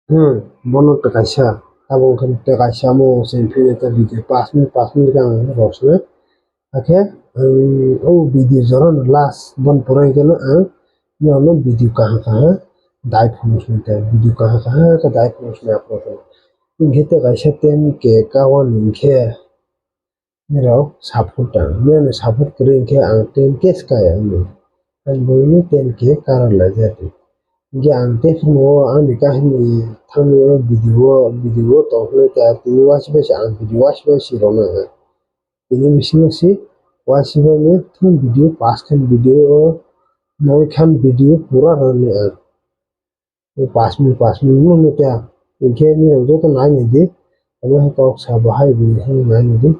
Bono takaisa tabung kan takaisa mo selfie ta video 5 minute kang rosne ake o video joron last bon porai gelo no video kaha kaha dai phonus ta video kaha kaha ka dai phonus na upload ingete kaisa tem ke kawan ingke niro support ne support kre ingke ang tem kes kaya ni ang boini tem ke karar la jati Gian tefno ani kahini thamni video tohle ta tini washbe ang video washbe sirona tini misino si washbe ne thum video pas khan video noi khan video pura rane 5 minute no ta ke ni jo to nai ni di amo ha tok sa ba hai bi hi nai ni di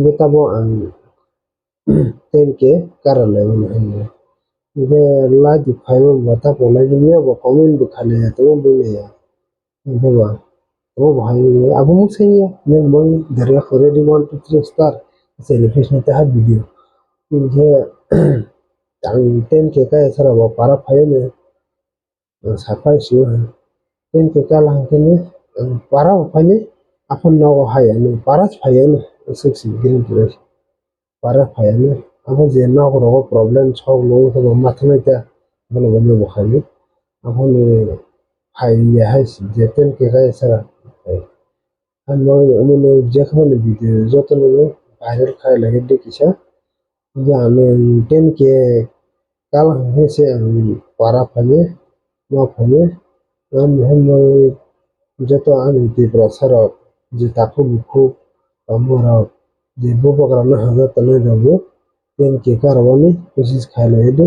ni ta bo ang ten ke karale ni Ibe lagi fiber bata pola gini ba comment bukhale to bole ya ibe ba o bhai abu musai ne mon dare already want to 3 star celebration ta ha video inge tang ten ke ka sara ba para phai ne sapai su ten ke ka la ke ne para phai ne afan no hai ne para phai ne sexy green dress para phai ne abo je no ro problem chok lo ko mathna ta bole bole bukhali এখন high high যেতেন কে গায়ে সারা আমি মানে যেখানে video যত লোক viral খাই লাগে দেখিছা যে আমি টেন কে কাল হয়েছে আমি পারা ফালে না ফালে আমি হেম যত আমি তীব্র সারক যে তাকু মুখু আমার যে বপকরানো হাজার তলে যাবো টেন কে কারবানি কোশিশ খাই লাগে দে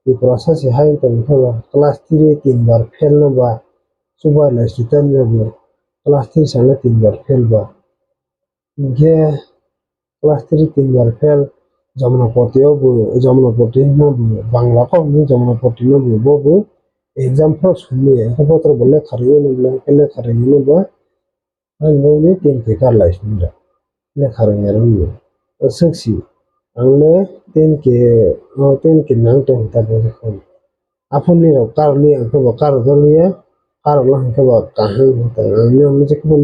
এই প্রসেস হাই তো ক্লাস 3 3 বার ফেল না বা Subai la sitan jabu kelas 3 sana 3 bar fail ba ge kelas 3 3 bar fail jamna portio bu jamna porti no bu bangla ko ni jamna porti no bu bo bu exam pro sunni ko potro bolle khariyo no la kele khariyo no ba an no ni tin ke kar la ismira le khariyo no saksi angle tin ke nang to ta bo ko apun ni kar ni ko kar do ni kar la ke ba kahan ta ni mo je ko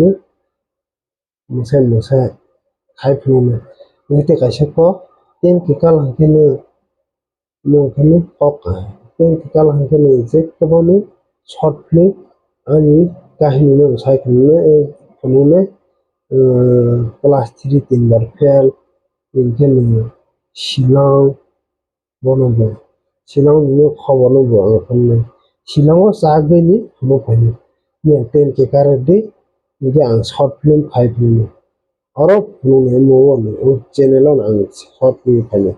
musa khai phune nete kaisa ko ten ke kal hankene mo khane ok ten ke kal hankene je ko bani short film ani kahini no sai khune class 3 3 bar fail ইনখেনে Shillong বনবো Shillong নিয়ে খবর নেবো ওখানে শিলংও চাকবেনি mo phane ni ten ke kare de ni ang short film khai film aro phone mo won o channel on ang short film phane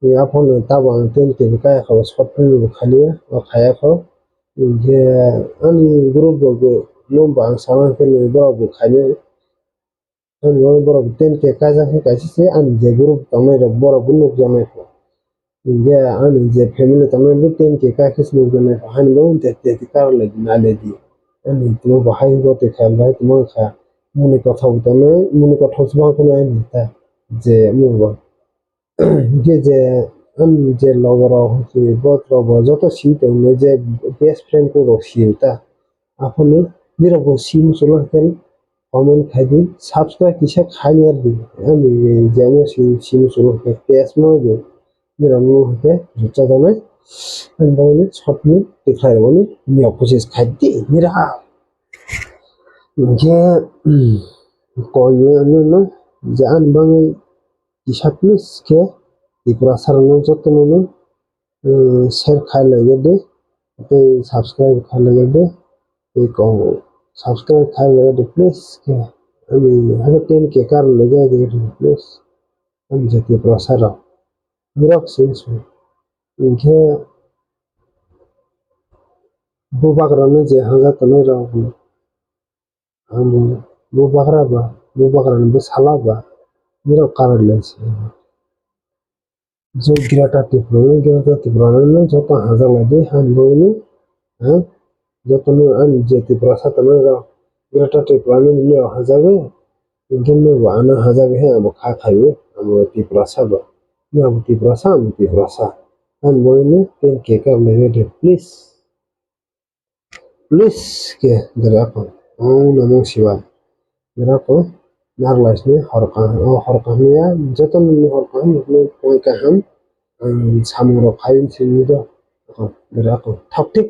ni apon ta bang ten ke ka kha short film khali o khaya kho je ani group go no bang saman ke ni bo khane ani bo ten ke ka ja ke se ani je group tamai ro bo bunuk jamai kho Inge ani je family tamai bu ten ke ka khis lo gane han lo te kar le na le di ani tumo bahai go te kham bai tumo kha muni কথা বতনে muni কথা সবা কোন ani ta je mu ba যে আমি যে লগরা হচ্ছে বত্র যত শীত যে বেস্ট ফ্রেন্ড করে শীতটা আপনি নিরব সিম চলো হেন কমেন্ট খাই দিন সাবস্ক্রাইব কিসে খাই আর দিন আমি যেমন সিম চলো পেস মগে নিরব হতে জুতা দামে আমি স্বপ্ন দেখাই বলে নিয়ে পঁচিশ খাই দি নিরা যে কয়ে না যে আনবাঙে ইসাপলিস কে Ikurasarano jotono share khai lage de te subscribe khai lage de te ko subscribe khai lage de please ke ami hage 10 ke kar lage de please ami jati prasara dirok sensu inke bubagrano je hanga tane ra amu bubagrano be sala ba dirok kar lese जो गिराटा टिप्रानो जत हाजा लादे हानबोनो हां जतनो आन जेति प्रसा तनो र गिराटा टिप्रानो ने हाजाबे इनकेनो वाना हाजाबे हे अब खा खायो अब टिप्रासा ब ने अब टिप्रासा हानबोनो टेन के कर ले please please ke dari ako Om Namo Shivaya dari ako narlais ni horkah ni ya joto ni horkah ni poi kaham samung rok hain sini do dari ako thok tik